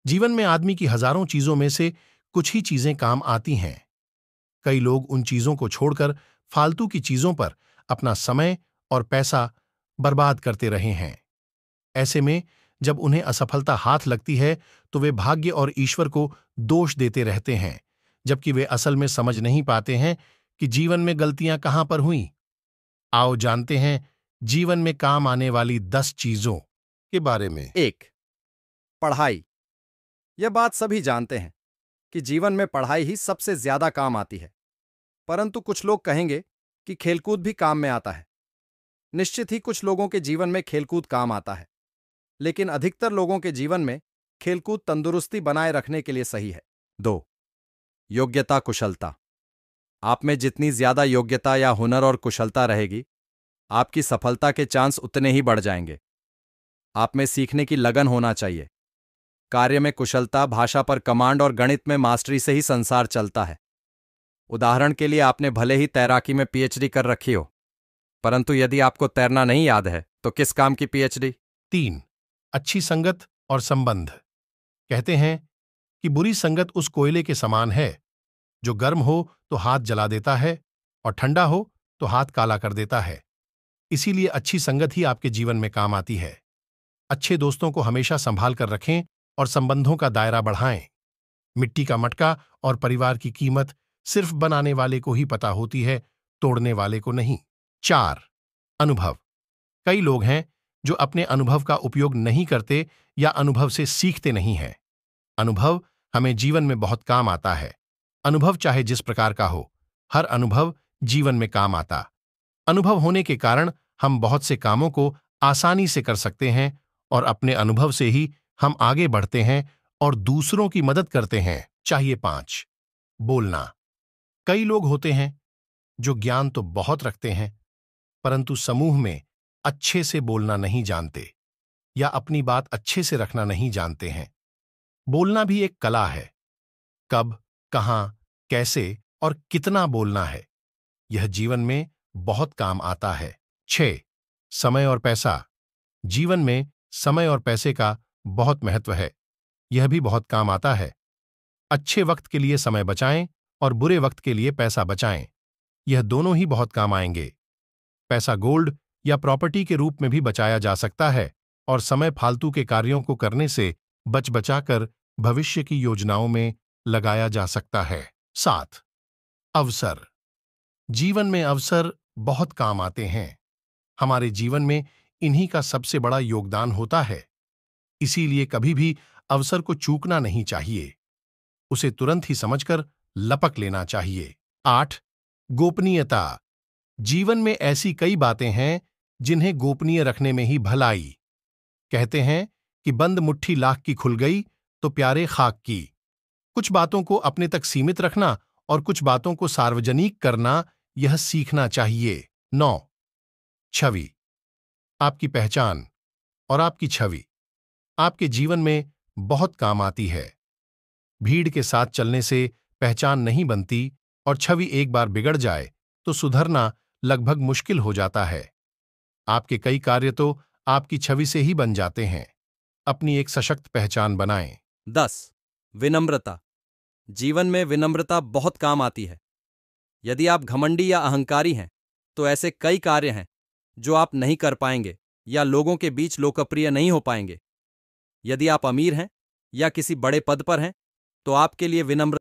जीवन में आदमी की हजारों चीजों में से कुछ ही चीजें काम आती हैं। कई लोग उन चीजों को छोड़कर फालतू की चीजों पर अपना समय और पैसा बर्बाद करते रहे हैं। ऐसे में जब उन्हें असफलता हाथ लगती है तो वे भाग्य और ईश्वर को दोष देते रहते हैं, जबकि वे असल में समझ नहीं पाते हैं कि जीवन में गलतियां कहां पर हुईं। आओ जानते हैं जीवन में काम आने वाली 10 चीजों के बारे में। 1. पढ़ाई। यह बात सभी जानते हैं कि जीवन में पढ़ाई ही सबसे ज्यादा काम आती है, परंतु कुछ लोग कहेंगे कि खेलकूद भी काम में आता है। निश्चित ही कुछ लोगों के जीवन में खेलकूद काम आता है, लेकिन अधिकतर लोगों के जीवन में खेलकूद तंदुरुस्ती बनाए रखने के लिए सही है। 2. योग्यता कुशलता। आप में जितनी ज्यादा योग्यता या हुनर और कुशलता रहेगी, आपकी सफलता के चांस उतने ही बढ़ जाएंगे। आप में सीखने की लगन होना चाहिए। कार्य में कुशलता, भाषा पर कमांड और गणित में मास्टरी से ही संसार चलता है। उदाहरण के लिए आपने भले ही तैराकी में पीएचडी कर रखी हो, परंतु यदि आपको तैरना नहीं याद है तो किस काम की पीएचडी। 3. अच्छी संगत और संबंध। कहते हैं कि बुरी संगत उस कोयले के समान है जो गर्म हो तो हाथ जला देता है और ठंडा हो तो हाथ काला कर देता है। इसीलिए अच्छी संगत ही आपके जीवन में काम आती है। अच्छे दोस्तों को हमेशा संभाल कर रखें और संबंधों का दायरा बढ़ाएं। मिट्टी का मटका और परिवार की कीमत सिर्फ बनाने वाले को ही पता होती है, तोड़ने वाले को नहीं। 4. अनुभव। कई लोग हैं जो अपने अनुभव का उपयोग नहीं करते या अनुभव से सीखते नहीं हैं। अनुभव हमें जीवन में बहुत काम आता है। अनुभव चाहे जिस प्रकार का हो, हर अनुभव जीवन में काम आता। अनुभव होने के कारण हम बहुत से कामों को आसानी से कर सकते हैं और अपने अनुभव से ही हम आगे बढ़ते हैं और दूसरों की मदद करते हैं। चाहिए 5. बोलना। कई लोग होते हैं जो ज्ञान तो बहुत रखते हैं, परंतु समूह में अच्छे से बोलना नहीं जानते या अपनी बात अच्छे से रखना नहीं जानते हैं। बोलना भी एक कला है। कब, कहां, कैसे और कितना बोलना है, यह जीवन में बहुत काम आता है। 6. समय और पैसा। जीवन में समय और पैसे का बहुत महत्व है। यह भी बहुत काम आता है। अच्छे वक्त के लिए समय बचाएं और बुरे वक्त के लिए पैसा बचाएं। यह दोनों ही बहुत काम आएंगे। पैसा गोल्ड या प्रॉपर्टी के रूप में भी बचाया जा सकता है और समय फालतू के कार्यों को करने से बचाकर भविष्य की योजनाओं में लगाया जा सकता है। 7. अवसर। जीवन में अवसर बहुत काम आते हैं। हमारे जीवन में इन्हीं का सबसे बड़ा योगदान होता है। इसीलिए कभी भी अवसर को चूकना नहीं चाहिए। उसे तुरंत ही समझकर लपक लेना चाहिए। 8. गोपनीयता। जीवन में ऐसी कई बातें हैं जिन्हें गोपनीय रखने में ही भलाई। कहते हैं कि बंद मुट्ठी लाख की खुल गई तो प्यारे खाक की। कुछ बातों को अपने तक सीमित रखना और कुछ बातों को सार्वजनिक करना, यह सीखना चाहिए। 9. छवि। आपकी पहचान और आपकी छवि आपके जीवन में बहुत काम आती है। भीड़ के साथ चलने से पहचान नहीं बनती और छवि एक बार बिगड़ जाए तो सुधरना लगभग मुश्किल हो जाता है। आपके कई कार्य तो आपकी छवि से ही बन जाते हैं। अपनी एक सशक्त पहचान बनाएं। 10. विनम्रता। जीवन में विनम्रता बहुत काम आती है। यदि आप घमंडी या अहंकारी हैं तो ऐसे कई कार्य हैं जो आप नहीं कर पाएंगे या लोगों के बीच लोकप्रिय नहीं हो पाएंगे। यदि आप अमीर हैं या किसी बड़े पद पर हैं तो आपके लिए विनम्र